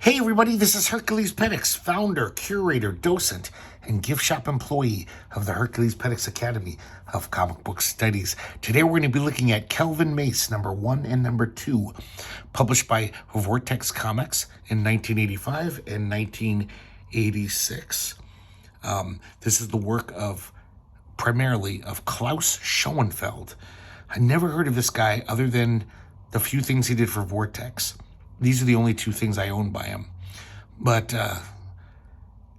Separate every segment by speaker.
Speaker 1: Hey everybody, this is herculespetix, founder, curator, docent, and gift shop employee of the herculespetix Academy of Comic Book Studies. Today we're going to be looking at Kelvin Mace, number 1 and number 2, published by Vortex Comics in 1985 and 1986. This is the work of, primarily, of Klaus Schoenefeld. I never heard of this guy other than the few things he did for Vortex. These are the only two things I own by him. But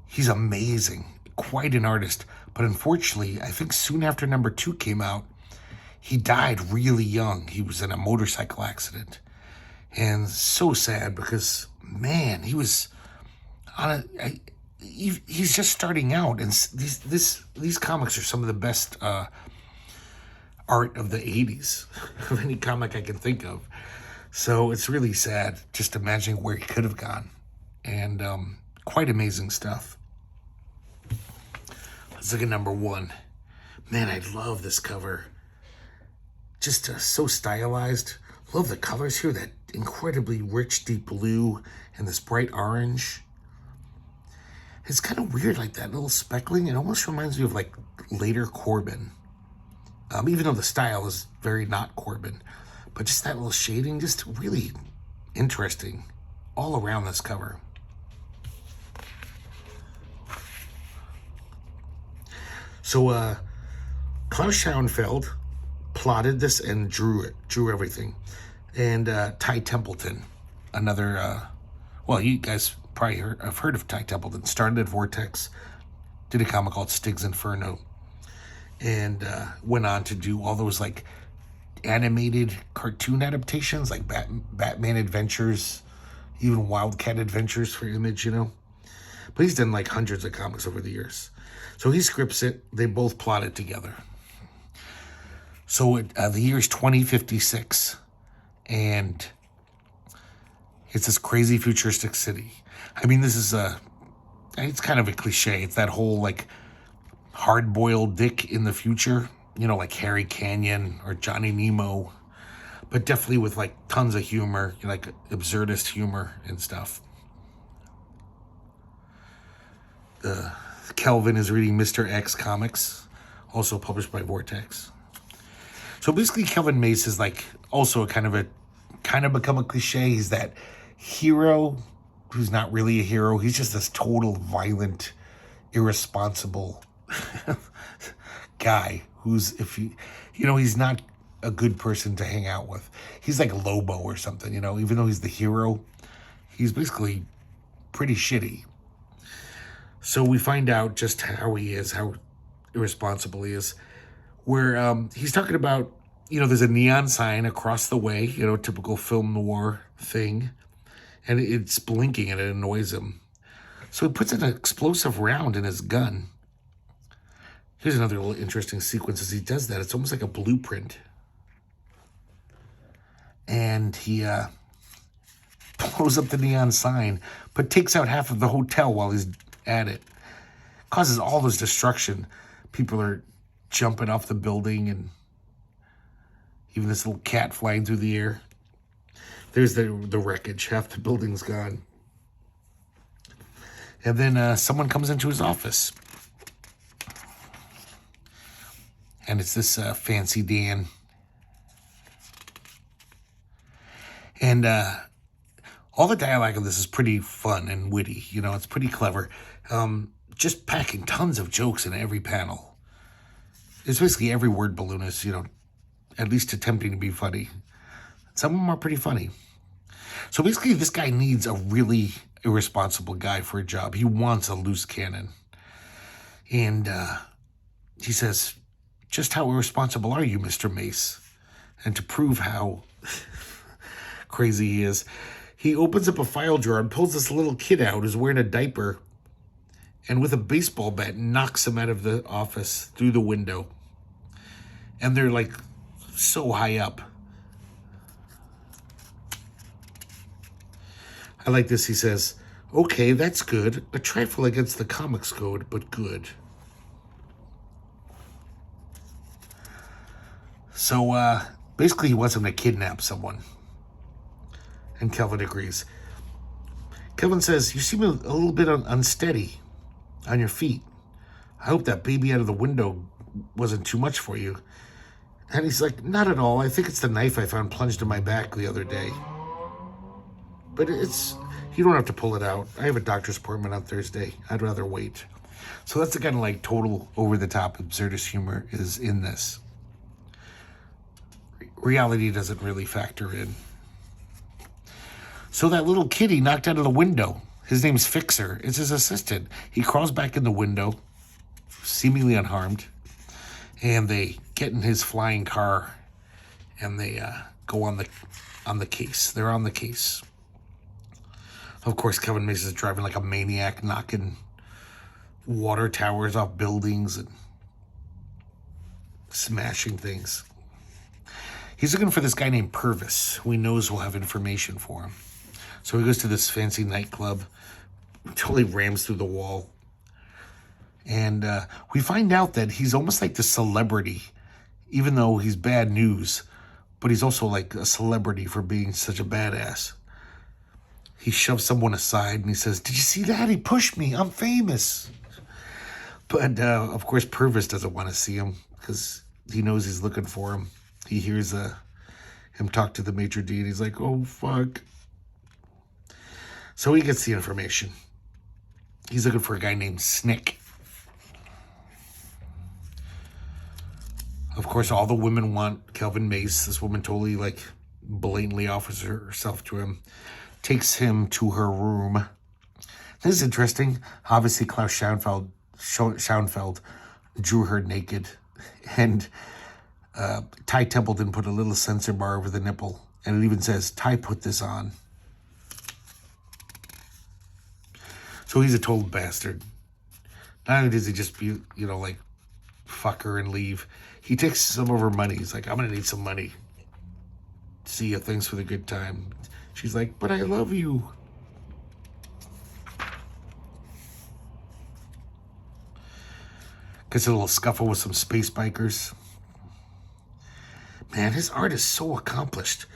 Speaker 1: he's amazing, quite an artist. But unfortunately, I think soon after number 2 came out, he died really young. He was in a motorcycle accident. And so sad because, man, he was on he's just starting out. And these comics are some of the best art of the 80s of any comic I can think of. So it's really sad just imagining where he could have gone. And quite amazing stuff. Let's look at number 1. Man, I love this cover. Just so stylized. Love the colors here, that incredibly rich deep blue and this bright orange. It's kind of weird, like that little speckling. It almost reminds me of like later Corbin. Even though the style is very not Corbin. But just that little shading, just really interesting all around this cover. So Klaus Schoenefeld plotted this and drew everything. And Ty Templeton, another, well, you guys probably have heard of Ty Templeton, started at Vortex, did a comic called Stig's Inferno, and went on to do all those like animated cartoon adaptations like Batman Adventures, even Wildcat Adventures for Image, you know. But he's done like hundreds of comics over the years. So he scripts it. They both plot it together. So the year is 2056, and it's this crazy futuristic city. I mean, this is it's kind of a cliche. It's that whole like hard-boiled Dick in the future. You know, like Harry Canyon or Johnny Nemo, but definitely with like tons of humor, like absurdist humor and stuff. Kelvin is reading Mr. X comics, also published by Vortex. So basically, Kelvin Mace is like also kind of become a cliche. He's that hero who's not really a hero. He's just this total violent, irresponsible guy. Who's, if he, you know, he's not a good person to hang out with. He's like Lobo or something, you know, even though he's the hero, he's basically pretty shitty. So we find out just how he is, how irresponsible he is, where he's talking about, you know, there's a neon sign across the way, you know, typical film noir thing, and it's blinking and it annoys him. So he puts an explosive round in his gun. Here's another little interesting sequence as he does that. It's almost like a blueprint. And he blows up the neon sign, but takes out half of the hotel while he's at it. Causes all this destruction. People are jumping off the building, and even this little cat flying through the air. There's the wreckage. Half the building's gone. And then someone comes into his office. And it's this Fancy Dan. And all the dialogue of this is pretty fun and witty. You know, it's pretty clever. Just packing tons of jokes in every panel. It's basically every word balloon is, you know, at least attempting to be funny. Some of them are pretty funny. So basically, this guy needs a really irresponsible guy for a job. He wants a loose cannon. And he says, "Just how irresponsible are you, Mr. Mace?" And to prove how crazy he is, he opens up a file drawer and pulls this little kid out who's wearing a diaper, and with a baseball bat knocks him out of the office through the window. And they're like so high up. I like this. He says, "Okay, that's good. A trifle against the comics code, but good." So basically he wants him to kidnap someone. And Kelvin agrees. Kelvin says, you seem a little bit unsteady on your feet. I hope that baby out of the window wasn't too much for you. And he's like, not at all. I think it's the knife I found plunged in my back the other day. But you don't have to pull it out. I have a doctor's appointment on Thursday. I'd rather wait. So that's the kind of like total over-the-top absurdist humor is in this. Reality doesn't really factor in. So that little kid he knocked out of the window, his name's Fixer. It's his assistant. He crawls back in the window, seemingly unharmed, and they get in his flying car, and they go on the case. They're on the case. Of course, Kelvin Mace is driving like a maniac, knocking water towers off buildings and smashing things. He's looking for this guy named Purvis, who he knows will have information for him. So he goes to this fancy nightclub, totally rams through the wall. And we find out that he's almost like the celebrity, even though he's bad news, but he's also like a celebrity for being such a badass. He shoves someone aside and he says, did you see that? He pushed me. I'm famous. But, of course, Purvis doesn't want to see him because he knows he's looking for him. He hears him talk to the maitre d', and he's like, oh, fuck. So he gets the information. He's looking for a guy named Snick. Of course, all the women want Kelvin Mace. This woman totally, like, blatantly offers herself to him. Takes him to her room. This is interesting. Obviously, Klaus Schoenefeld drew her naked. And Ty Templeton put a little censor bar over the nipple. And it even says, Ty put this on. So he's a total bastard. Not only does he just be, like, fuck her and leave. He takes some of her money. He's like, I'm going to need some money. See ya, thanks for the good time. She's like, but I love you. Gets a little scuffle with some space bikers. Man, his art is so accomplished.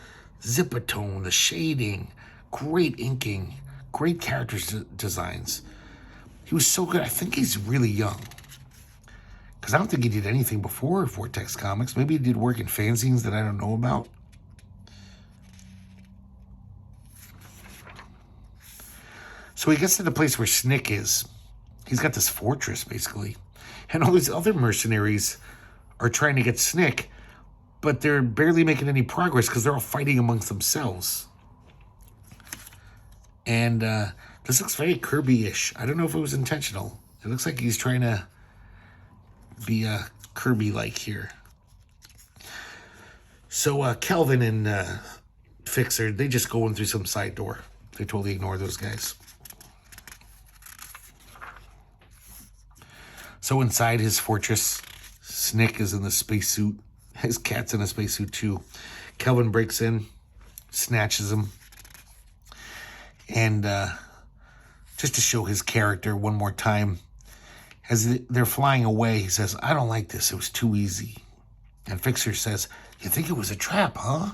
Speaker 1: Zipatone, the shading, great inking, great character designs. He was so good. I think he's really young. Because I don't think he did anything before Vortex Comics. Maybe he did work in fanzines that I don't know about. So he gets to the place where Snick is. He's got this fortress, basically. And all these other mercenaries are trying to get Snick, but they're barely making any progress because they're all fighting amongst themselves. And this looks very Kirby-ish. I don't know if it was intentional. It looks like he's trying to be Kirby-like here. So Kelvin and Fixer, they just go in through some side door. They totally ignore those guys. So inside his fortress, Snick is in the spacesuit. His cat's in a spacesuit too. Kelvin breaks in, snatches him. And just to show his character one more time, as they're flying away, he says, I don't like this. It was too easy. And Fixer says, you think it was a trap, huh?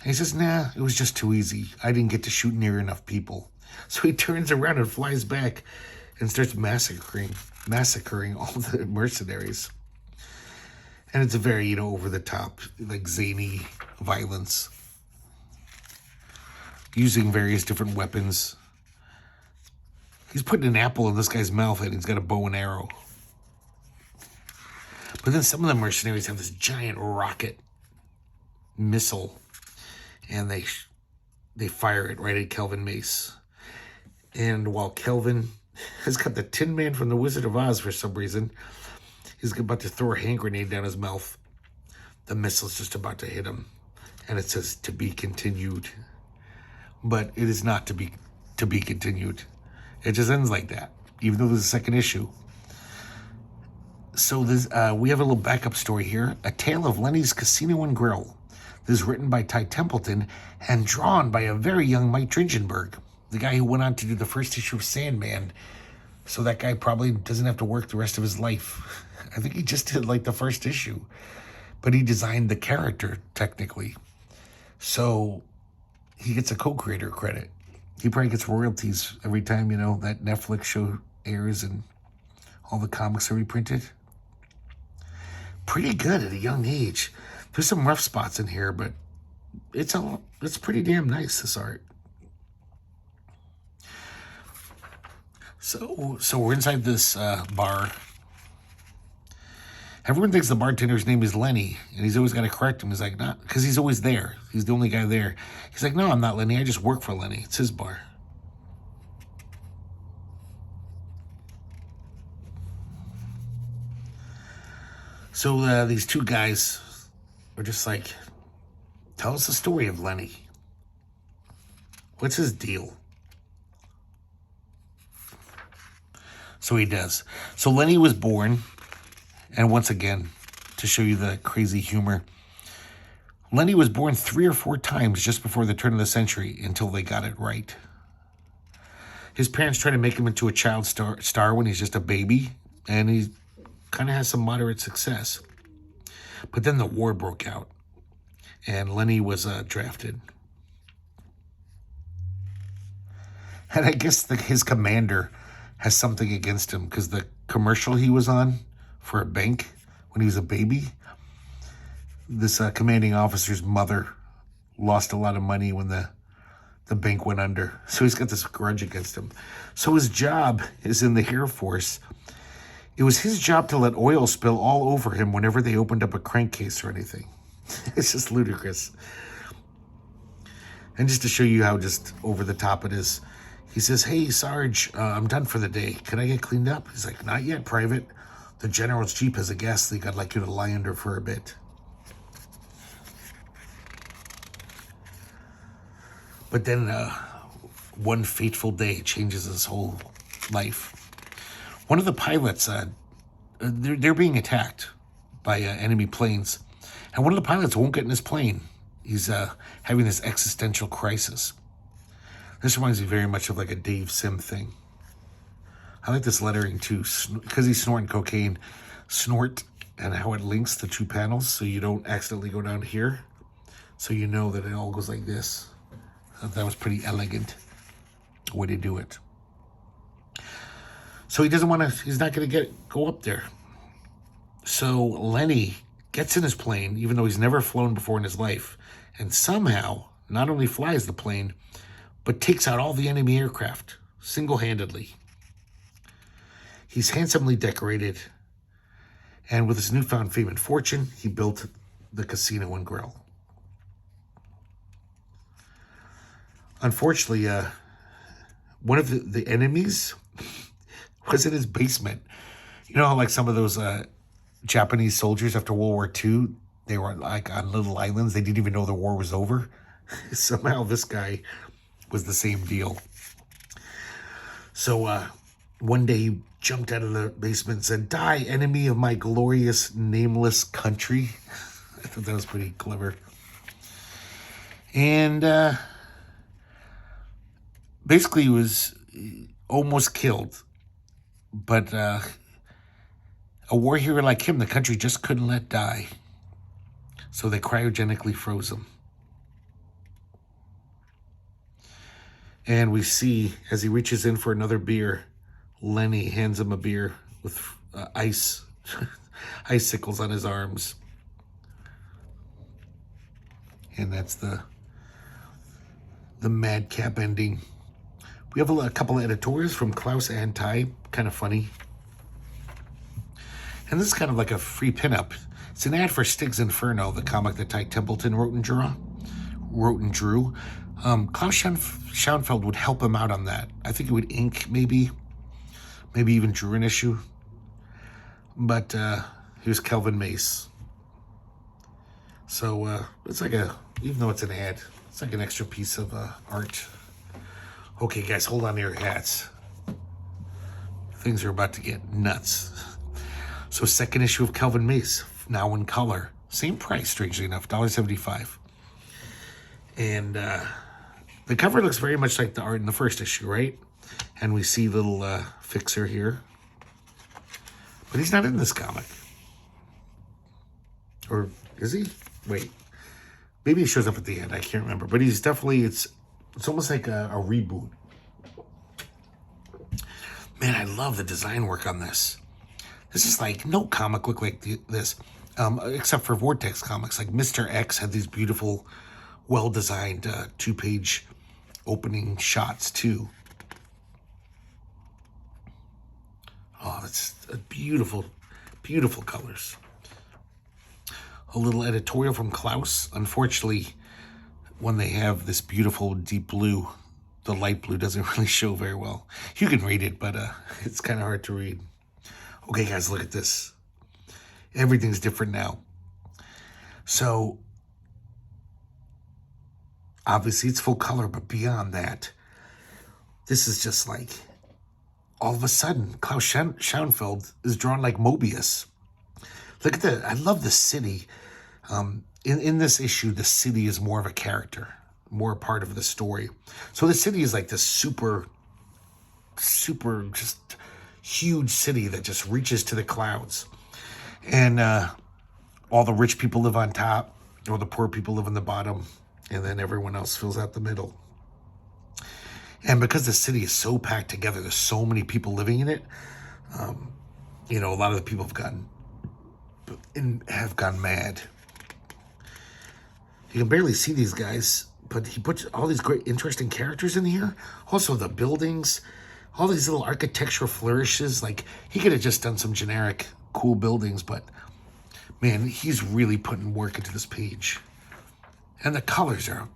Speaker 1: And he says, nah, it was just too easy. I didn't get to shoot near enough people. So he turns around and flies back and starts massacring all the mercenaries. And it's a very, over-the-top, like, zany violence. Using various different weapons. He's putting an apple in this guy's mouth and he's got a bow and arrow. But then some of the mercenaries have this giant rocket missile. And they fire it right at Kelvin Mace. And while Kelvin has got the Tin Man from The Wizard of Oz for some reason, he's about to throw a hand grenade down his mouth. The missile's just about to hit him. And it says, to be continued. But it is not to be continued. It just ends like that, even though there's a second issue. So we have a little backup story here. A Tale of Lenny's Casino and Grill. This is written by Ty Templeton and drawn by a very young Mike Dringenberg, the guy who went on to do the first issue of Sandman. So that guy probably doesn't have to work the rest of his life. I think he just did like the first issue. But he designed the character, technically. So he gets a co-creator credit. He probably gets royalties every time, that Netflix show airs and all the comics are reprinted. Pretty good at a young age. There's some rough spots in here, but it's pretty damn nice, this art. So we're inside this bar. Everyone thinks the bartender's name is Lenny, and he's always got to correct him. He's like, not, because he's always there. He's the only guy there. He's like, no, I'm not Lenny. I just work for Lenny. It's his bar. So these two guys are just like, tell us the story of Lenny. What's his deal? So he does. So Lenny was born, and once again, to show you the crazy humor, Lenny was born 3 or 4 times just before the turn of the century until they got it right. His parents try to make him into a child star when he's just a baby, and he kind of has some moderate success. But then the war broke out, and Lenny was drafted. And I guess his commander has something against him because the commercial he was on for a bank when he was a baby, this commanding officer's mother lost a lot of money when the bank went under. So he's got this grudge against him. So his job is in the Air Force. It was his job to let oil spill all over him whenever they opened up a crankcase or anything. It's just ludicrous. And just to show you how just over the top it is, he says, hey, Sarge, I'm done for the day. Can I get cleaned up? He's like, not yet, Private. The general's Jeep has a gas leak. I'd like you to lie under for a bit. But then one fateful day changes his whole life. One of the pilots, they're being attacked by enemy planes. And one of the pilots won't get in his plane. He's having this existential crisis. This reminds me very much of like a Dave Sim thing. I like this lettering too, because he's snorting cocaine. Snort, and how it links the 2 panels so you don't accidentally go down here. So you know that it all goes like this. I thought that was pretty elegant way to do it. So he doesn't want to, he's not going to go up there. So Lenny gets in his plane, even though he's never flown before in his life, and somehow not only flies the plane, but takes out all the enemy aircraft single-handedly. He's handsomely decorated, and with his newfound fame and fortune, he built the casino and grill. Unfortunately, one of the enemies was in his basement. You know how like some of those Japanese soldiers after World War II, they were like on little islands. They didn't even know the war was over. Somehow this guy was the same deal. So one day he jumped out of the basement and said, die, enemy of my glorious nameless country. I thought that was pretty clever. And basically he was almost killed. But a war hero like him, the country just couldn't let die. So they cryogenically froze him. And we see, as he reaches in for another beer, Lenny hands him a beer with icicles on his arms. And that's the madcap ending. We have a couple of editorials from Klaus and Ty, kind of funny. And this is kind of like a free pinup. It's an ad for Stig's Inferno, the comic that Ty Templeton wrote and drew. Klaus Schoenefeld would help him out on that. I think he would ink, maybe even drew an issue. But here's Kelvin Mace. So it's like even though it's an ad, it's like an extra piece of art. Okay, guys, hold on to your hats. Things are about to get nuts. So second issue of Kelvin Mace, now in color. Same price, strangely enough, $1.75. And the cover looks very much like the art in the first issue, right? And we see little Fixer here. But he's not in this comic. Or is he? Wait. Maybe he shows up at the end. I can't remember. But he's definitely, it's It's almost like a reboot. Man, I love the design work on this. This is like no comic look like this, except for Vortex comics. Like Mr. X had these beautiful, well-designed 2-page opening shots too. Oh, that's a beautiful, beautiful colors. A little editorial from Klaus. Unfortunately, when they have this beautiful deep blue, the light blue doesn't really show very well. You can read it, but it's kind of hard to read. Okay, guys, look at this. Everything's different now. So, obviously it's full color, but beyond that, this is just like, all of a sudden, Klaus Schoenefeld is drawn like Mobius. Look at that. I love the city. In this issue, the city is more of a character, more a part of the story. So the city is like this super just huge city that just reaches to the clouds. And all the rich people live on top, all the poor people live on the bottom, and then everyone else fills out the middle. And because the city is so packed together, there's so many people living in it, a lot of the people have gone mad. You can barely see these guys, but he puts all these great, interesting characters in here. Also, the buildings, all these little architectural flourishes. Like, he could have just done some generic, cool buildings, but, man, he's really putting work into this page. And the colors are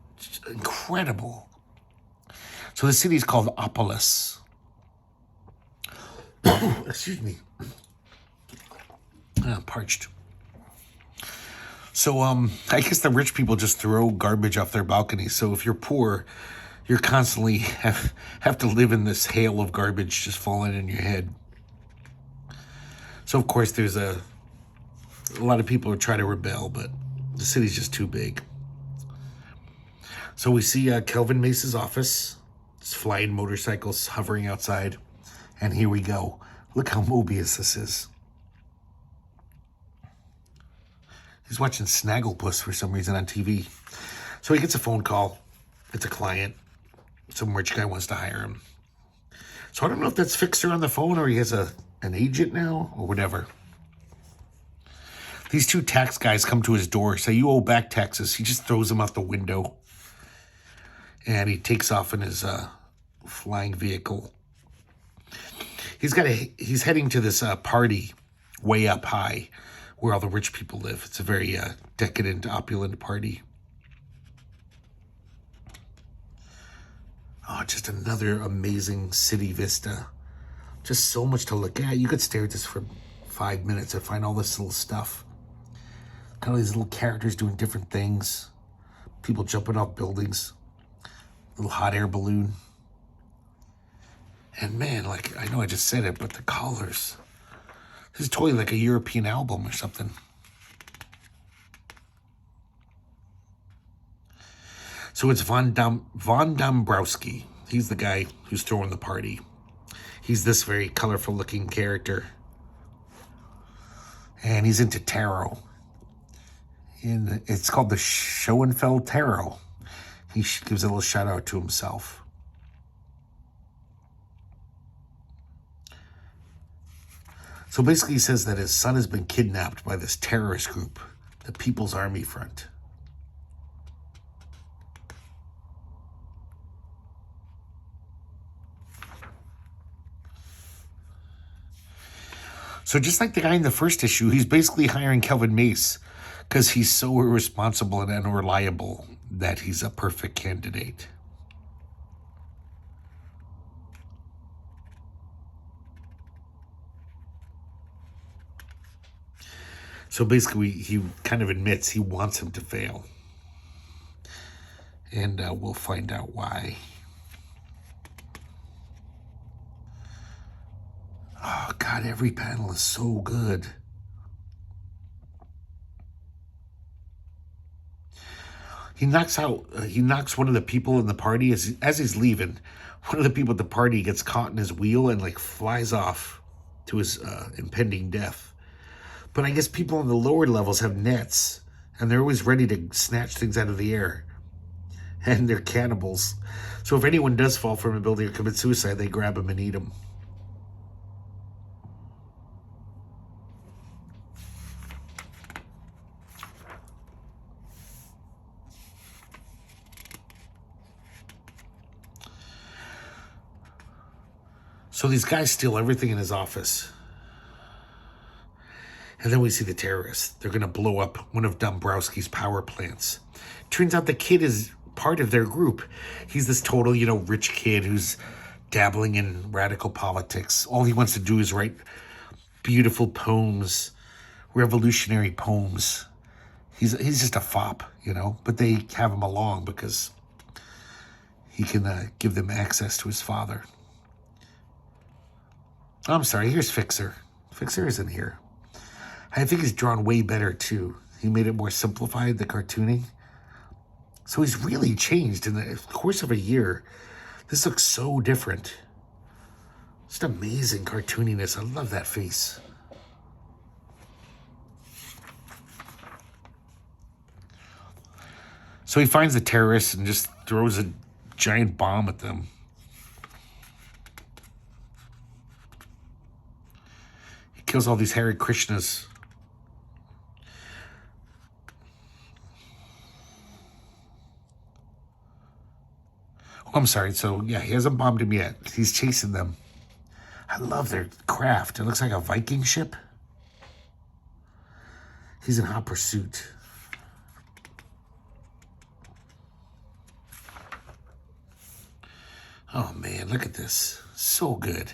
Speaker 1: incredible. So the city is called Opolis. Excuse me. Parched. So, I guess the rich people just throw garbage off their balconies. So if you're poor, you're constantly have to live in this hail of garbage just falling in your head. So, of course, there's a lot of people who try to rebel, but the city's just too big. So we see Kelvin Mace's office. It's flying motorcycles hovering outside. And here we go. Look how Mobius this is. He's watching Snagglepuss for some reason on TV. So he gets a phone call. It's a client. Some rich guy wants to hire him. So I don't know if that's Fixer on the phone or he has an agent now or whatever. These two tax guys come to his door, say, "You owe back taxes." He just throws them out the window. And he takes off in his flying vehicle. He's heading to this party way up high where all the rich people live. It's a very decadent, opulent party. Oh, just another amazing city vista. Just so much to look at. You could stare at this for 5 minutes and find all this little stuff. Kind of these little characters doing different things. People jumping off buildings. Little hot air balloon. And man, like, I know I just said it, but the colors. This is totally like a European album or something. So it's Von Dombrowski. He's the guy who's throwing the party. He's this very colorful looking character. And he's into tarot. And it's called the Schoenefeld Tarot. He gives a little shout out to himself. So basically he says that his son has been kidnapped by this terrorist group, the People's Army Front. So just like the guy in the first issue, he's basically hiring Kelvin Mace because he's so irresponsible and unreliable that he's a perfect candidate. So basically, he kind of admits he wants him to fail. And we'll find out why. Oh, God, every panel is so good. He knocks one of the people in the party as he's leaving. One of the people at the party gets caught in his wheel and like flies off to his impending death. But I guess people on the lower levels have nets and they're always ready to snatch things out of the air. and they're cannibals. So if anyone does fall from a building or commit suicide, they grab them and eat them. So these guys steal everything in his office. And then we see the terrorists. They're going to blow up one of Dombrowski's power plants. Turns out the kid is part of their group. He's this total, rich kid who's dabbling in radical politics. All he wants to do is write beautiful poems, revolutionary poems. He's just a fop, but they have him along because he can give them access to his father. I'm sorry, here's Fixer. Fixer isn't here. I think he's drawn way better, too. He made it more simplified, the cartooning. So he's really changed in the course of a year. This looks so different. Just amazing cartooniness. I love that face. So he finds the terrorists and just throws a giant bomb at them. He kills all these Hare Krishnas. Oh, I'm sorry. So, yeah, he hasn't bombed him yet. He's chasing them. I love their craft. It looks like a Viking ship. He's in hot pursuit. Oh, man, look at this. So good.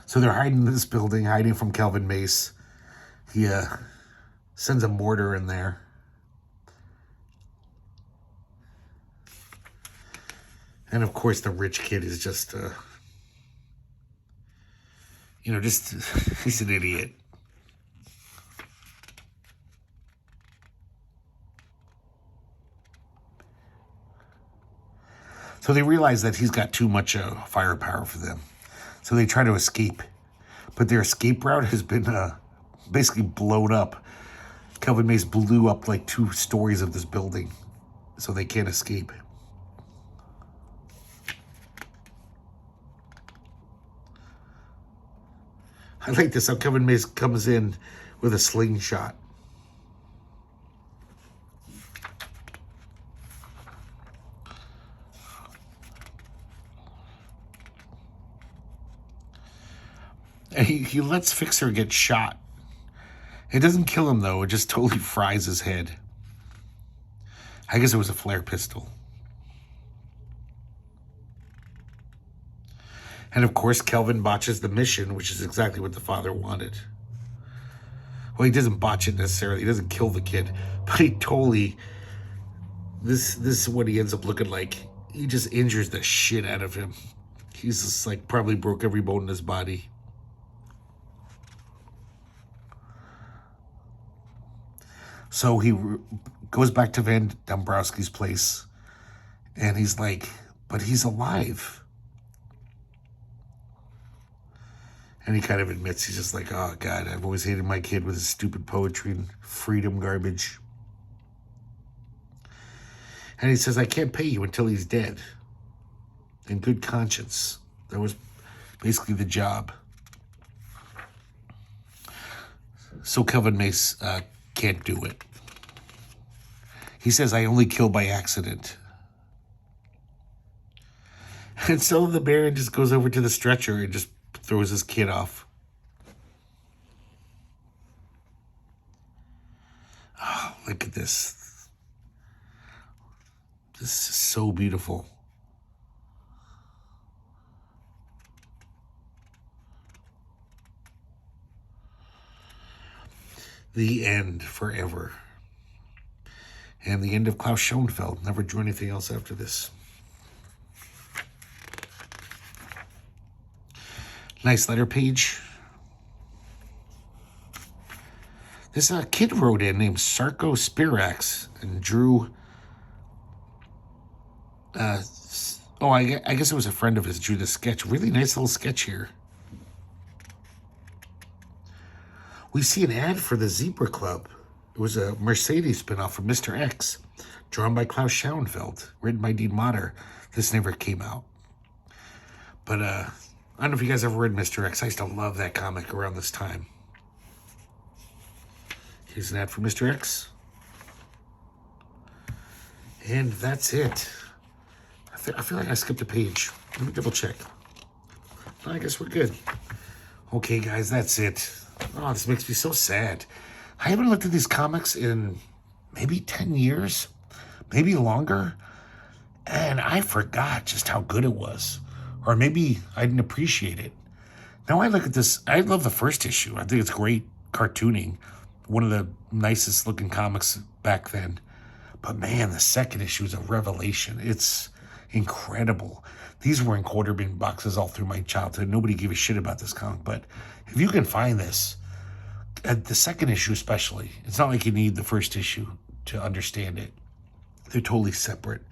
Speaker 1: So they're hiding in this building, hiding from Kelvin Mace. He sends a mortar in there. And, of course, the rich kid is just, he's an idiot. So they realize that he's got too much firepower for them. So they try to escape. But their escape route has been basically blown up. Kelvin Mace blew up like 2 stories of this building. So they can't escape. I like this, how Kelvin Mace comes in with a slingshot. And he lets Fixer get shot. It doesn't kill him, though. It just totally fries his head. I guess it was a flare pistol. And, of course, Kelvin botches the mission, which is exactly what the father wanted. Well, he doesn't botch it necessarily. He doesn't kill the kid. But he totally... This is what he ends up looking like. He just injures the shit out of him. He's just, probably broke every bone in his body. So he goes back to Van Dombrowski's place. And he's like, but he's alive. And he kind of admits, he's just like, oh, God, I've always hated my kid with his stupid poetry and freedom garbage. And he says, I can't pay you until he's dead. In good conscience. That was basically the job. So Kelvin Mace can't do it. He says, I only kill by accident. And so the Baron just goes over to the stretcher and just throws his kid off. Oh, look at this. This is so beautiful. The end forever. And the end of Klaus Schoenefeld. Never drew anything else after this. Nice letter page. This kid wrote in named Sarko Spirax and drew... I guess it was a friend of his drew the sketch. Really nice little sketch here. We see an ad for the Zebra Club. It was a Mercedes spinoff from Mr. X, drawn by Klaus Schoenefeld, written by Dean Motter. This never came out. But I don't know if you guys ever read Mr. X. I used to love that comic around this time. Here's an ad for Mr. X. And that's it. I feel like I skipped a page. Let me double check. No, I guess we're good. Okay, guys, that's it. Oh, this makes me so sad. I haven't looked at these comics in maybe 10 years, maybe longer, and I forgot just how good it was. Or maybe I didn't appreciate it. Now I look at this, I love the first issue. I think it's great cartooning. One of the nicest looking comics back then. But man, the second issue is a revelation. It's incredible. These were in quarter bin boxes all through my childhood. Nobody gave a shit about this comic, but if you can find this, the second issue especially, it's not like you need the first issue to understand it. They're totally separate.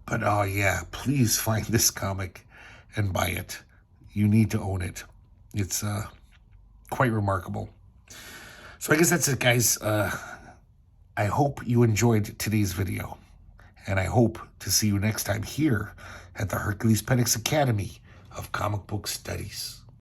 Speaker 1: But oh yeah, please find this comic and buy it. You need to own it. It's quite remarkable. So I guess that's it, guys. I hope you enjoyed today's video. And I hope to see you next time here at the Herculespetix Academy of Comic Book Studies.